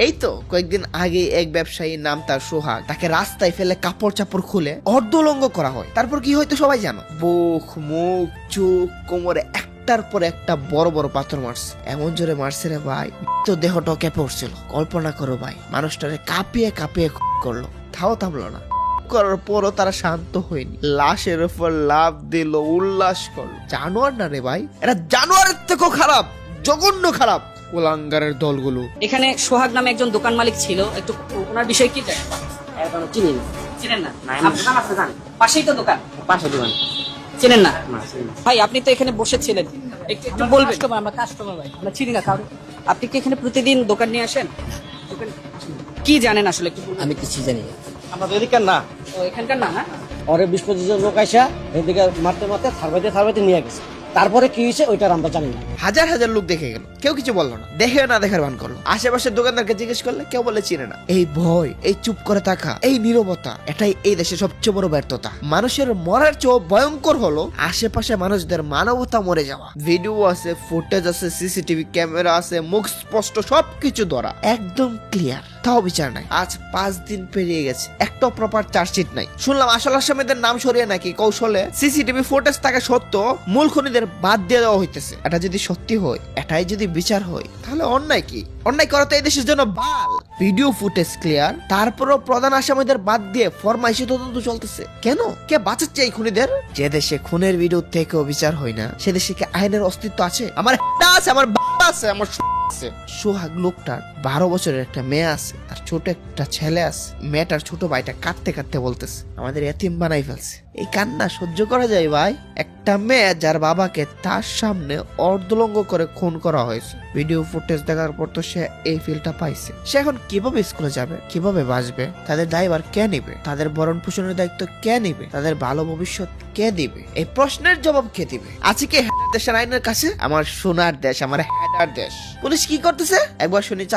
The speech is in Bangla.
এই তো কয়েকদিন আগে এক ব্যবসায়ী নাম তার সোহাগ, তাকে রাস্তায় ফেলে কাপড় চাপড় খুলে অর্ধলঙ্গ করা হয়। তারপর কি হয়তো সবাই জানো, বুক, মুখ, চোখ, কোমরে একটার পর একটা বড় বড় পাথর মারছে। এমন জোরে মারছে রে ভাই, তো দেহটাও কেঁপে উঠছিল। কল্পনা করো ভাই, মানুষটারে কাঁপিয়ে কাঁপিয়ে করলো, তাও থামলো না। করার পরও তারা শান্ত হয়নি, লাশের উপর লাফ দিল, উল্লাস করলো। জানোয়ার না রে ভাই, এটা জানোয়ারের থেকেও খারাপ, জঘন্য খারাপ কুলাঙ্গারের দলগুলো। এখানে সোহাগ নামে একজন দোকান মালিক ছিল, একটু ওনার বিষয় কি জানেন? এখনো চিনি না। চিনেন না? না, এমন দোকান আছে জানি। পাশেই তো দোকান, পাশে দোকান। চিনেন না? না, চিনি না। ভাই আপনি তো এখানে বসেছিলেন, একটু বলবেন। আমরা কাস্টমার ভাই, আমরা চিনি না কারো। আপনি কি এখানে প্রতিদিন দোকান নিয়ে আসেন? কি জানেন আসলে একটু বলবেন? আমি কিছু জানি না। আমরা তো এদিকে না, ও এখানকার না? হ্যাঁ, ওরে 20-25 জন লোক আইসা এদিকে মারতে মারতে থারবাইতে নিয়ে গেছে। তারপরে কি হয়েছে ওইটার আমরা জানি না। হাজার হাজার লোক দেখে গেল, কেউ কিছু বললো না, দেখে না দেখার ভান করলো। আশেপাশের দোকানদারকে জিজ্ঞেস করলে কেউ বলে চিনে না। এই ভয়, এই চুপ করে থাকা, এই নীরবতা, এটাই এই দেশের সবচেয়ে বড় ব্যর্থতা। মানুষের মরার চেয়েও ভয়ঙ্কর হলো আশেপাশে মানুষদের মানবতা মরে যাওয়া। ভিডিও আছে, ফুটেজ আছে, সিসিটিভি ক্যামেরা আছে, মুখ স্পষ্ট, সবকিছু ধরা, একদম ক্লিয়ার, তাও বিচার নাই। আজ 5 দিন পেরিয়ে গেছে, একটা প্রপার চার্জশিট নাই। শুনলাম আসল আসামিদের নাম সরিয়ে নাকি কৌশলে সিসিটিভি ফুটেজ থাকা সত্ত্বেও মূল খুনিদের বাদ দিয়ে দেওয়া হইতেছে। এটা যদি সত্যি হয়, এটাই যদি বিচার হয়, তাহলে অন্যায় কি? অন্যায় করা তো এই দেশের জন্য বাল। ভিডিও ফুটেজ ক্লিয়ার, তারপরও প্রধান আসামিদের বাদ দিয়ে ফরমাইশি তদন্ত চলতেছে। কেন? কে বাঁচাচ্ছে এই খুনিদের? যে দেশে খুনের ভিডিও থেকেও বিচার হয় না, সে দেশে কি আইনের অস্তিত্ব আছে? আমার আছে, আমার আছে, আমার সোহাগ লোকটার 12 বছরের একটা মেয়ে আছে, তার ছোট একটা ছেলে আছে। মেয়েটার ছোট ভাইটা কাঁদতে কাঁদতে বলতেছে আমাদের এতিম বানাই ফেলছে। এই কান্না সহ্য করা যায় ভাই? একটা মেয়ে যার বাবাকে তার সামনে অর্ধলঙ্গ করে খুন করা হয়েছে। ভিডিও ফুটেজ দেখার পর তো সে এই ফিলটা পাইছে। সে এখন কিভাবে স্কুলে যাবে, কিভাবে বাঁচবে? তাদের দায়ভার কে নিবে? তাদের ভরণ পোষণের দায়িত্ব কে নিবে? তাদের ভালো ভবিষ্যৎ কে দিবে? এই প্রশ্নের জবাব কে দিবে? আছে কি দেশের আইনের কাছে? আমার সোনার দেশ, আমার হেডার দেশ। পুলিশ কি করতেছে একবার শুনি।